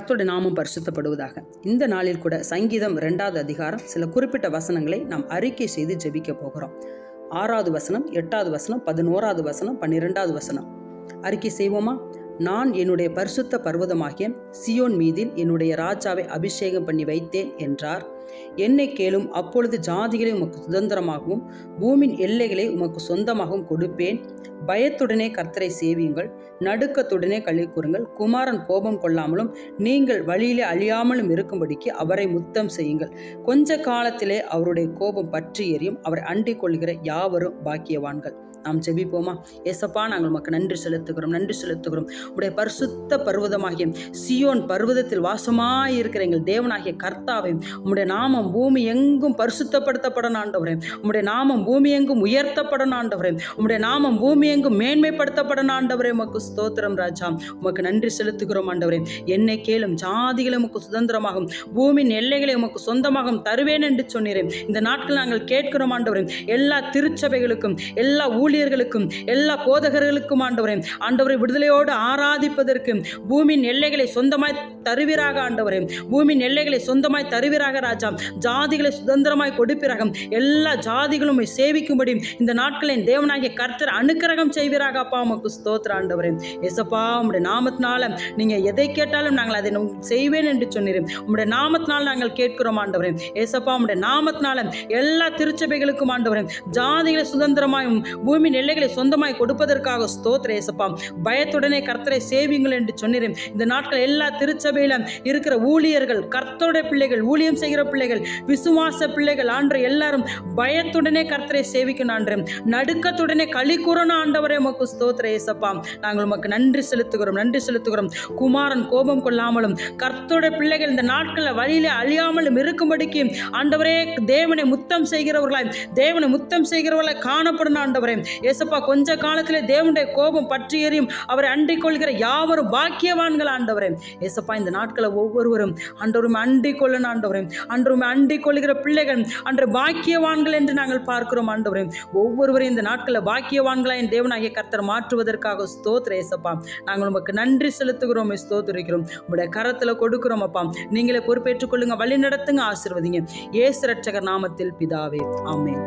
கர்த்தருடைய நாமம் பரிசுத்தப்படுவதாக. இந்த நாளில் கூட சங்கீதம் 2வது அதிகாரம் சில குறிப்பிட்ட வசனங்களை நாம் அறிக்கை செய்து ஜெபிக்க போகிறோம். 6வது வசனம், 8வது வசனம், 11வது வசனம், 12வது வசனம் அறிக்கை செய்வோமா? நான் என்னுடைய பரிசுத்த பர்வதமாகிய சியோன் மீதில் என்னுடைய ராஜாவை அபிஷேகம் பண்ணி வைத்தேன் என்றார். என்னை கேளும், அப்பொழுது ஜாதிகளை உமக்கு சுதந்திரமாகவும் பூமியின் எல்லைகளை உமக்கு சொந்தமாகவும் கொடுப்பேன். பயத்துடனே கர்த்தரை சேவியுங்கள், நடுக்கத்துடனே களி கூறுங்கள். குமாரன் கோபம் கொள்ளாமலும் நீங்கள் வழியிலே அழியாமலும் இருக்கும்படிக்கு அவரை முத்தம் செய்யுங்கள். கொஞ்ச காலத்திலே அவருடைய கோபம் பற்றி எரியும். அவரை அண்டிக் கொள்கிற யாவரும் பாக்கியவான்கள். நாம் ஜெபிப்போமா? ஏசப்பா, நாங்கள் உமக்கு நன்றி செலுத்துகிறோம். உடைய பரிசுத்த பர்வதமாகிய சியோன் பர்வதத்தில் வாசமாயிருக்கிற எங்கள் தேவனாகிய கர்த்தாவை, உம்முடைய நாமம் பூமி எங்கும் பரிசுத்தப்படுத்தப்படணும் ஆண்டவரே. உம்முடைய நாமம் பூமி எங்கும் உயர்த்தப்படணும் ஆண்டவரே. உம்முடைய நாமம் பூமி எங்கும் மேன்மைப்படுத்தப்படணும் ஆண்டவரே. உமக்கு ஸ்தோத்திரம் ராஜா, உமக்கு நன்றி செலுத்துகிறோம் ஆண்டவரே. என்னை கேளும், ஜாதிகளை உமக்கு சுதந்திரமாகும் பூமியின் எல்லைகளை உமக்கு சொந்தமாகவும் தருவேன் என்று சொன்னீரேன். இந்த நாட்கள் நாங்கள் கேட்கிறோம் ஆண்டவரே. எல்லா திருச்சபைகளுக்கும், எல்லா ஊழியர்களுக்கும், எல்லா போதகர்களுக்கும் ஆண்டவரை விடுதலையோடு ஆராதிப்பதற்கு பூமியின் எல்லைகளை சொந்தமாய் தருவீராக ஆண்டவரே. பூமியின் எல்லைகளை சொந்தமாய் தருவீராக ராஜா. ஜாதிகளை சுதந்திரமாய் கொடுப்பீராக. எல்லா ஜாதிகளும் சேவிக்கும்படி இந்த நாட்களின் தேவனாகிய கர்த்தர் அனுக்கிரகம் செய்வீராக. அப்பா, உமக்கு ஸ்தோத்திரம் ஆண்டவரே. ஏசப்பா, உம்முடைய நாமத்தினால நீங்க எதை கேட்டாலும் நாங்கள் அதை செய்வேன் என்று சொன்னீர்கள். உம்முடைய நாமத்தினால் நாங்கள் கேட்கிறோம் ஆண்டவரே. ஏசப்பா, உம்முடைய நாமத்தினால எல்லா திருச்சபைகளுக்கும் ஆண்டவரே ஜாதிகளை சுதந்திரமாயும் பூமியின் எல்லைகளை சொந்தமாய் கொடுப்பதற்காக ஸ்தோத்திர ஏசப்பா. பயத்துடனே கர்த்தரை சேவியுங்கள் என்று சொன்னீரேன். இந்த நாட்கள் எல்லா திருச்சபையில இருக்கிற ஊழியர்கள், கர்த்தருடைய பிள்ளைகள், ஊழியம் செய்கிற பிள்ளைகள், விசுவாச பிள்ளைகள் ஆண்டு எல்லாரும் பயத்துடனே கர்த்தரை சேவிக்கணும் ஆண்டு, நடுக்கத்துடனே களி கூறணும் ஆண்டவரே. உமக்கு ஸ்தோத்திர ஏசப்பா. நாங்கள் உமக்கு நன்றி செலுத்துகிறோம். குமாரன் கோபம் கொள்ளாமலும் கர்த்தருடைய பிள்ளைகள் இந்த நாட்களில் வழியிலே அழியாமலும் இருக்கும்படிக்கு ஆண்டவரே தேவனை முத்தம் செய்கிறவர்களாய் காணப்படணும் ஆண்டவரே. ஏசப்பா, கொஞ்ச காலத்திலே தேவனுடைய கோபம் பற்றி எறியும். அவரை அண்டிக் கொள்கிற யாவரும் பாக்கியவான்கள் ஆண்டவரே. ஏசப்பா, இந்த நாட்களை ஒவ்வொருவரும் ஆண்டவரும் அண்டிக் கொள்ளணும் ஆண்டவரே. அன்றும் அண்டிக் கொள்கிற பிள்ளைகள் அன்று பாக்கியவான்கள் என்று நாங்கள் பார்க்கிறோம் ஆண்டவரே. ஒவ்வொருவரும் இந்த நாட்களில் பாக்கியவான்களாய் என் தேவனாகிய கர்த்தர் மாற்றுவதற்காக ஸ்தோத்திர ஏசப்பா. நாங்கள் உமக்கு நன்றி செலுத்துகிறோம், ஸ்தோத்திரிக்கிறோம். உங்களுடைய கரத்தில் கொடுக்கிறோம் அப்பா. நீங்களே பொறுப்பேற்றுக் கொள்ளுங்க, வழி நடத்துங்க, ஆசீர்வதிங்க. இயேசு ரட்சகர் நாமத்தில் பிதாவே, ஆமென்.